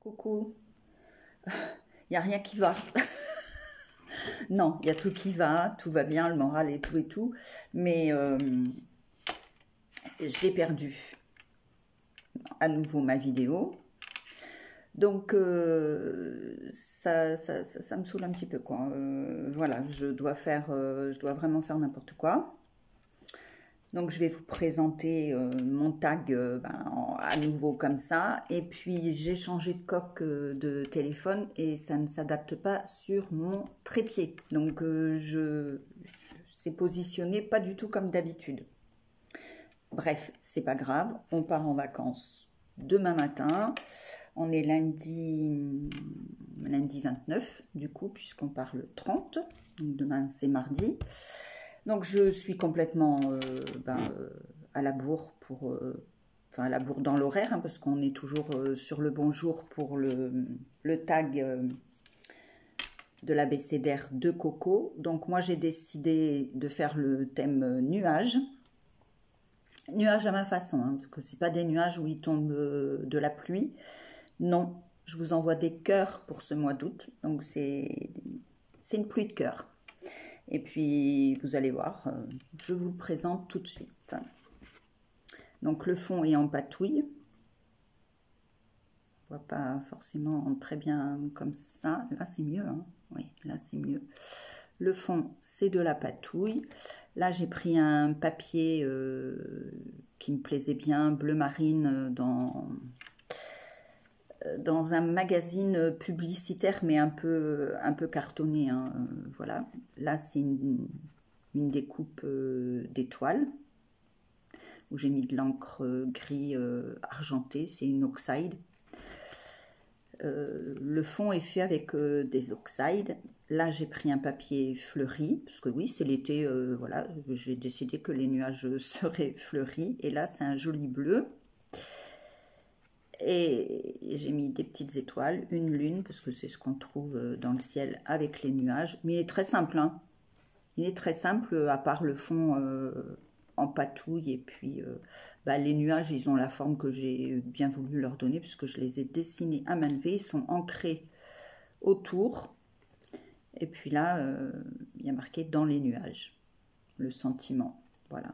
Coucou. Il n'y a rien qui va. Non, il y a tout qui va, tout va bien, le moral et tout. Mais j'ai perdu à nouveau ma vidéo. Donc ça me saoule un petit peu, quoi. Voilà, je dois vraiment faire n'importe quoi. Donc je vais vous présenter mon tag à nouveau comme ça. Et puis j'ai changé de coque de téléphone et ça ne s'adapte pas sur mon trépied. Donc c'est positionné pas du tout comme d'habitude. Bref, c'est pas grave, on part en vacances demain matin. On est lundi 29 du coup, puisqu'on part le 30. Donc demain c'est mardi. Donc je suis complètement à la bourre pour, à la bourre dans l'horaire, hein, parce qu'on est toujours sur le bon jour pour le tag de l'abécédaire de Coco. Donc moi j'ai décidé de faire le thème nuage. Nuage à ma façon, hein, parce que c'est pas des nuages où il tombe de la pluie. Non, je vous envoie des cœurs pour ce mois d'août. Donc c'est une pluie de cœurs. Et puis, vous allez voir, je vous le présente tout de suite. Donc, le fond est en patouille. On ne voit pas forcément très bien comme ça. Là, c'est mieux, hein. Oui, là, c'est mieux. Le fond, c'est de la patouille. Là, j'ai pris un papier qui me plaisait bien, bleu marine, dans un magazine publicitaire, mais un peu cartonné, hein, voilà. Là, c'est une découpe d'étoiles, où j'ai mis de l'encre gris argenté, c'est une oxide. Le fond est fait avec des oxydes. Là, j'ai pris un papier fleuri, parce que oui, c'est l'été, voilà, j'ai décidé que les nuages seraient fleuris. Et là, c'est un joli bleu. Et j'ai mis des petites étoiles, une lune, parce que c'est ce qu'on trouve dans le ciel avec les nuages. Mais il est très simple, hein. Il est très simple, à part le fond en patouille. Et puis, les nuages, ils ont la forme que j'ai bien voulu leur donner, puisque je les ai dessinés à main levée. Ils sont ancrés autour. Et puis là, il y a marqué « dans les nuages », le sentiment. Voilà.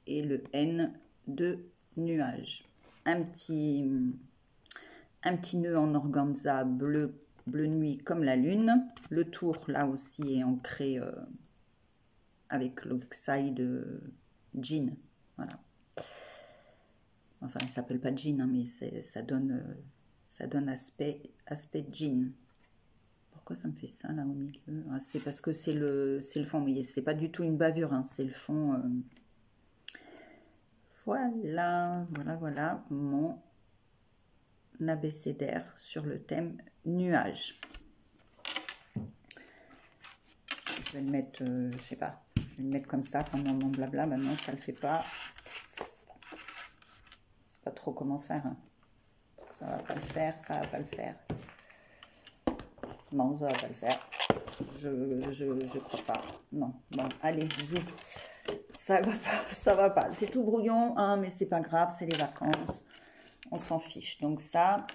Et le N de nuage. Un petit nœud en organza bleu nuit comme la lune. Le tour, là aussi, est ancré avec l'oxyde jean. Voilà. Enfin, il ne s'appelle pas jean, hein, mais ça donne aspect jean. Pourquoi ça me fait ça, là, au milieu? Ah, c'est parce que c'est le fond. Vous voyez, c'est pas du tout une bavure, hein, c'est le fond. Voilà, mon abécédaire sur le thème nuage. Je vais le mettre, je sais pas, je vais le mettre comme ça pendant mon blabla. Maintenant, ça le fait pas. Je sais pas trop comment faire. Hein. Ça va pas le faire, ça va pas le faire. Non, ça va pas le faire. Je crois pas. Non, bon, allez, zut. Ça va pas. C'est tout brouillon, hein, mais c'est pas grave, c'est les vacances. On s'en fiche. Donc ça,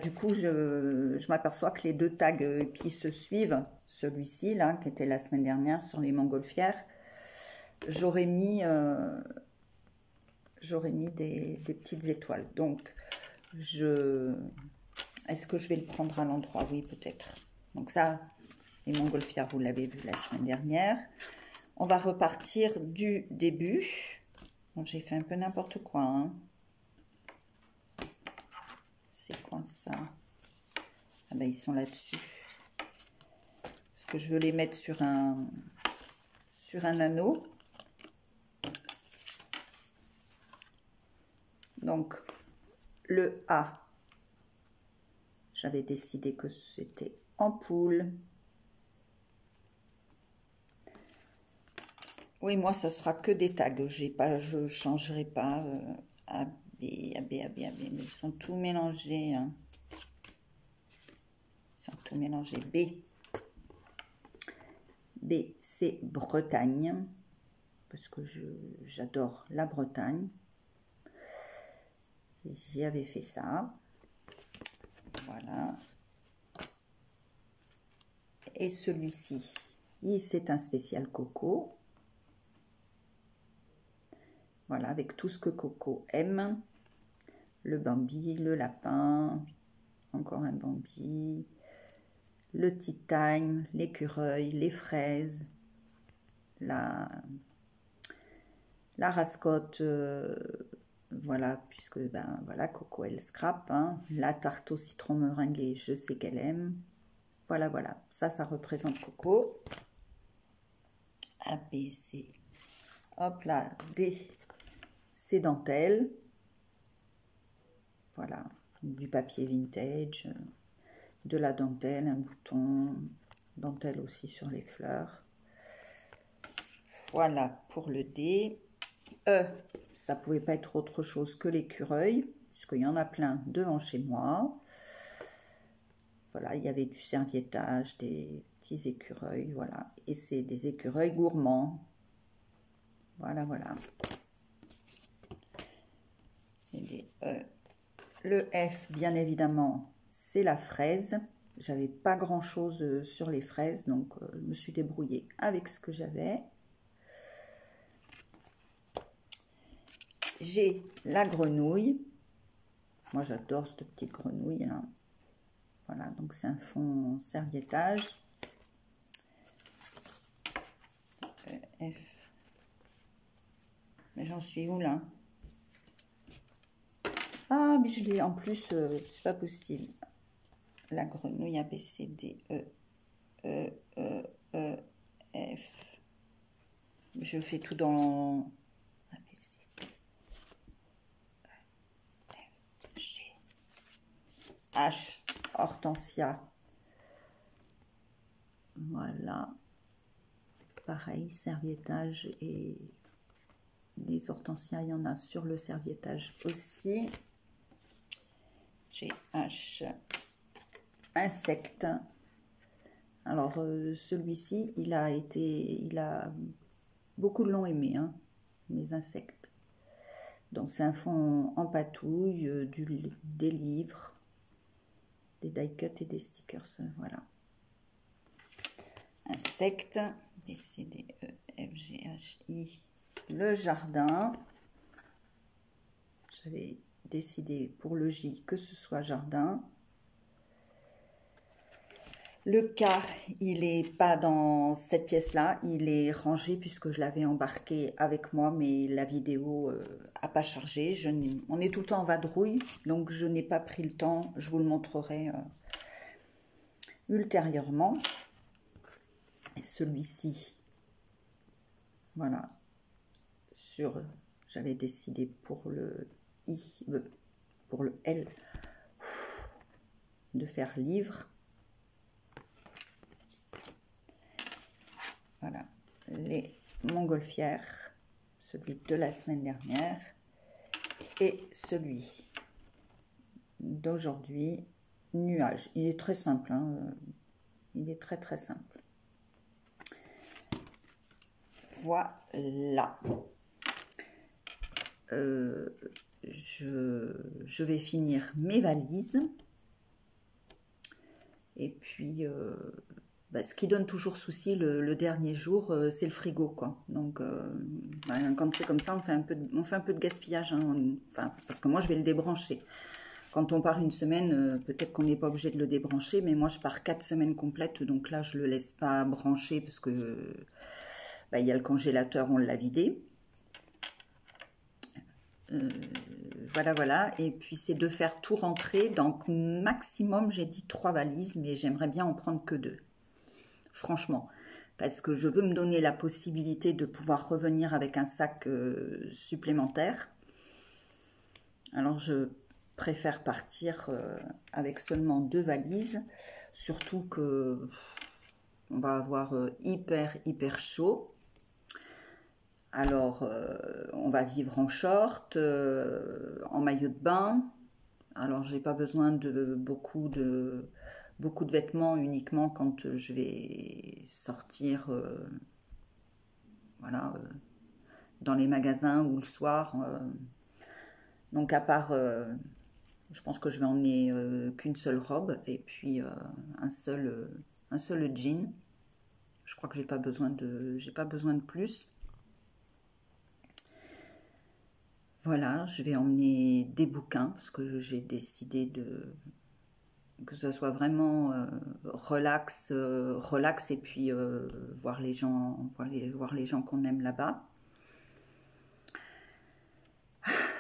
du coup, je m'aperçois que les deux tags qui se suivent, celui-ci, là, qui était la semaine dernière sur les montgolfières, j'aurais mis des petites étoiles. Donc, est-ce que je vais le prendre à l'endroit? Oui, peut-être. Donc ça, les montgolfières, vous l'avez vu la semaine dernière. On va repartir du début. Bon, j'ai fait un peu n'importe quoi, hein. C'est quoi ça? Ah ben, ils sont là-dessus. Parce que je veux les mettre sur un anneau. Donc, le A, j'avais décidé que c'était ampoule. Oui, moi, ce sera que des tags. Je ne changerai pas. A, B, mais ils sont tous mélangés. Hein. Ils sont tous mélangés. B, c'est Bretagne. Parce que j'adore la Bretagne. J'y avais fait ça. Voilà. Et celui-ci, c'est un spécial Coco. Voilà, avec tout ce que Coco aime. Le Bambi, le lapin, encore un Bambi, le tea time, l'écureuil, les fraises, la rascotte, voilà, puisque ben voilà, Coco elle scrape, hein. La tarte au citron meringuée, je sais qu'elle aime. Voilà, voilà, ça représente Coco. A, B, C. Hop là, D, c'est dentelle. Voilà, du papier vintage, de la dentelle, un bouton, dentelle aussi sur les fleurs. Voilà pour le D. E, ça pouvait pas être autre chose que l'écureuil, puisqu'il y en a plein devant chez moi. Voilà, il y avait du serviettage, des petits écureuils, voilà. Et c'est des écureuils gourmands. Voilà, voilà. C'est des E. Le F, bien évidemment, c'est la fraise. J'avais pas grand chose sur les fraises, donc je me suis débrouillée avec ce que j'avais. J'ai la grenouille. Moi, j'adore cette petite grenouille, hein. Voilà, donc c'est un fond serviettage. F. Mais j'en suis où là? Ah, mais je l'ai en plus, c'est pas possible. La grenouille A, B, C, D, F. Je fais tout dans A, B, C, D, E, F, G, H, hortensia. Voilà. Pareil, serviettage et les hortensias, il y en a sur le serviettage aussi. J'ai H, insecte. Alors celui-ci, il a beaucoup de l'ont aimé, hein, mes insectes. Donc c'est un fond en patouille, des livres, des die cut et des stickers, voilà. Insectes, B, C, D, E, F, G, H, I. Le jardin. J'avais décidé pour le J que ce soit jardin. Le K, il n'est pas dans cette pièce-là, il est rangé puisque je l'avais embarqué avec moi, mais la vidéo n'a pas chargé. On est tout le temps en vadrouille, donc je n'ai pas pris le temps. Je vous le montrerai ultérieurement. Celui-ci, voilà, j'avais décidé pour le I, pour le L, de faire livre. Voilà, les montgolfières, celui de la semaine dernière et celui d'aujourd'hui, nuage. Il est très simple, hein, il est très très simple. Voilà. Je vais finir mes valises. Et puis, ce qui donne toujours souci le dernier jour, c'est le frigo, quoi. Donc, quand c'est comme ça, on fait un peu de gaspillage, hein, parce que moi, je vais le débrancher. Quand on part une semaine, peut-être qu'on n'est pas obligé de le débrancher, mais moi, je pars 4 semaines complètes, donc là, je ne le laisse pas brancher, parce que il y a le congélateur, on l'a vidé. Voilà, voilà. Et puis, c'est de faire tout rentrer. Donc, maximum, j'ai dit 3 valises, mais j'aimerais bien en prendre que 2. Franchement. Parce que je veux me donner la possibilité de pouvoir revenir avec un sac supplémentaire. Alors, je préfère partir avec seulement 2 valises. Surtout que on va avoir hyper chaud. Alors, on va vivre en short, en maillot de bain. Alors, j'ai pas besoin de beaucoup de vêtements uniquement quand je vais sortir, voilà, dans les magasins ou le soir. Donc, à part Je pense que je vais emmener qu'une seule robe et puis un seul jean. Je crois que j'ai pas besoin de plus. Voilà, je vais emmener des bouquins parce que j'ai décidé que ça soit vraiment relax, relax et puis voir les gens, voir les gens qu'on aime là-bas.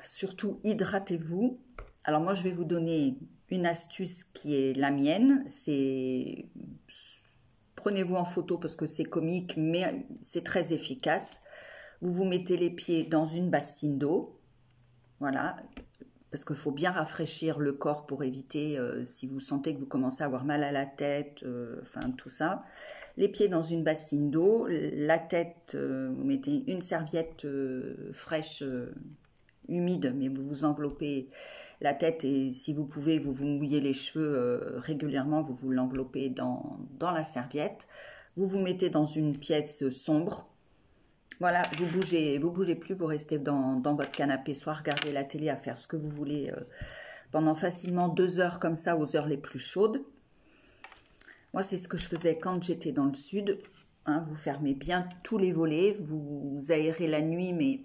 Surtout, hydratez-vous. Alors moi, je vais vous donner une astuce qui est la mienne. C'est prenez-vous en photo parce que c'est comique, mais c'est très efficace. Vous vous mettez les pieds dans une bassine d'eau. Voilà, parce qu'il faut bien rafraîchir le corps pour éviter, si vous sentez que vous commencez à avoir mal à la tête, enfin tout ça. Les pieds dans une bassine d'eau, la tête, vous mettez une serviette fraîche, humide, mais vous vous enveloppez la tête et si vous pouvez, vous vous mouillez les cheveux régulièrement, vous vous l'enveloppez dans la serviette. Vous vous mettez dans une pièce sombre. Voilà, vous bougez plus, vous restez dans votre canapé, soit regarder la télé, à faire ce que vous voulez pendant facilement 2 heures comme ça, aux heures les plus chaudes. Moi, c'est ce que je faisais quand j'étais dans le sud. Hein, vous fermez bien tous les volets, vous aérez la nuit, mais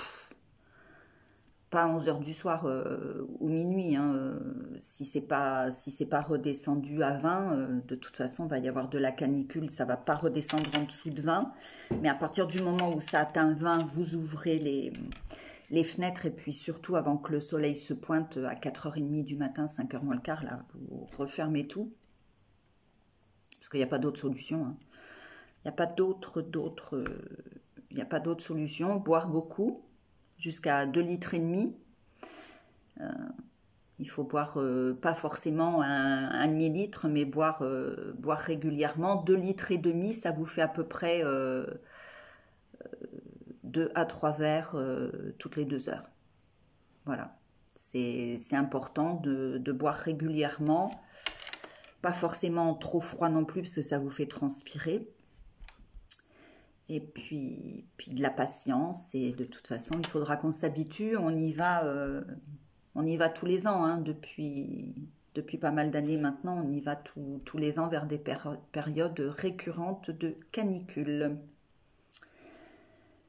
pas à 11 heures du soir ou minuit. Hein, si c'est pas redescendu à 20, de toute façon, il va y avoir de la canicule, ça va pas redescendre en dessous de 20. Mais à partir du moment où ça atteint 20, vous ouvrez les fenêtres et puis surtout avant que le soleil se pointe à 4h30 du matin, 5h moins le quart, là, vous refermez tout. Parce qu'il n'y a pas d'autre solution. Hein. Il n'y a pas d'autre solution. Boire beaucoup, jusqu'à 2,5 litres. Il faut boire pas forcément un demi-litre, mais boire régulièrement. 2,5 litres, ça vous fait à peu près 2 à 3 verres toutes les 2 heures. Voilà, c'est important de boire régulièrement. Pas forcément trop froid non plus, parce que ça vous fait transpirer. Et puis de la patience, et de toute façon, il faudra qu'on s'habitue. On y va tous les ans, hein, depuis pas mal d'années maintenant. On y va tous les ans vers des périodes récurrentes de canicule.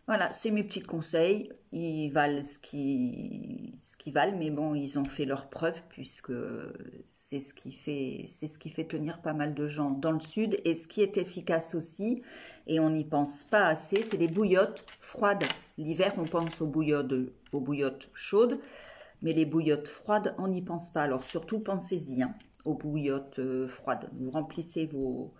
Voilà, c'est mes petits conseils. Ils valent ce qu'ils valent, mais bon, ils ont fait leurs preuves puisque c'est ce qui fait tenir pas mal de gens dans le sud. Et ce qui est efficace aussi, et on n'y pense pas assez, c'est les bouillottes froides. L'hiver, on pense aux bouillottes chaudes, mais les bouillottes froides, on n'y pense pas. Alors surtout, pensez-y, hein, aux bouillottes froides. Vous remplissez vos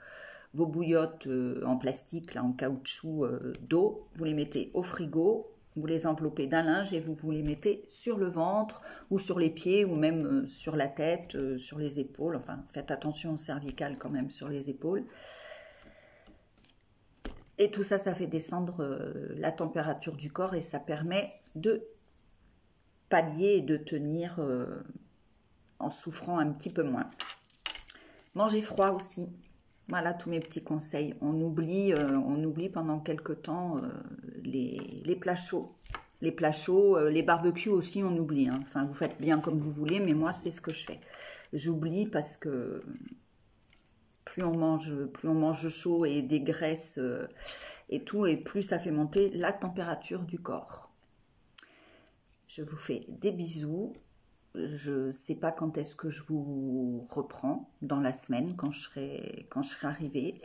bouillottes en plastique, là, en caoutchouc d'eau, vous les mettez au frigo, vous les enveloppez d'un linge et vous les mettez sur le ventre ou sur les pieds ou même sur la tête, sur les épaules. Enfin, faites attention aux cervicales quand même sur les épaules. Et tout ça, ça fait descendre la température du corps et ça permet de pallier et de tenir en souffrant un petit peu moins. Mangez froid aussi. Voilà tous mes petits conseils. On oublie pendant quelques temps les plats chauds. Les plats chauds, les barbecues aussi, on oublie. Hein. Enfin, vous faites bien comme vous voulez, mais moi, c'est ce que je fais. J'oublie parce que plus on mange chaud et des graisses et tout, et plus ça fait monter la température du corps. Je vous fais des bisous. Je ne sais pas quand est-ce que je vous reprends dans la semaine, quand je serai arrivée.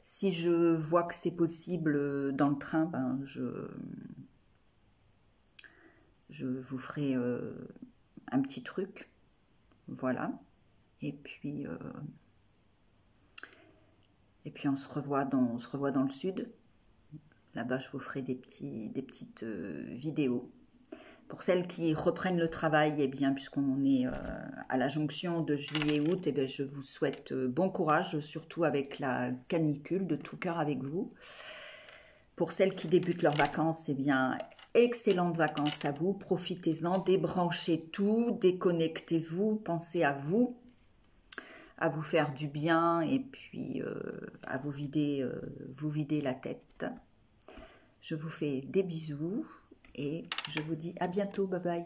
Si je vois que c'est possible dans le train, ben je vous ferai un petit truc. Voilà. Et puis on se revoit dans le sud. Là-bas, je vous ferai des petites vidéos. Pour celles qui reprennent le travail, eh bien, puisqu'on est à la jonction de juillet-août, eh bien, je vous souhaite bon courage, surtout avec la canicule, de tout cœur avec vous. Pour celles qui débutent leurs vacances, eh bien, excellentes vacances à vous. Profitez-en, débranchez tout, déconnectez-vous, pensez à vous faire du bien et puis à vous vider la tête. Je vous fais des bisous. Et je vous dis à bientôt, bye bye.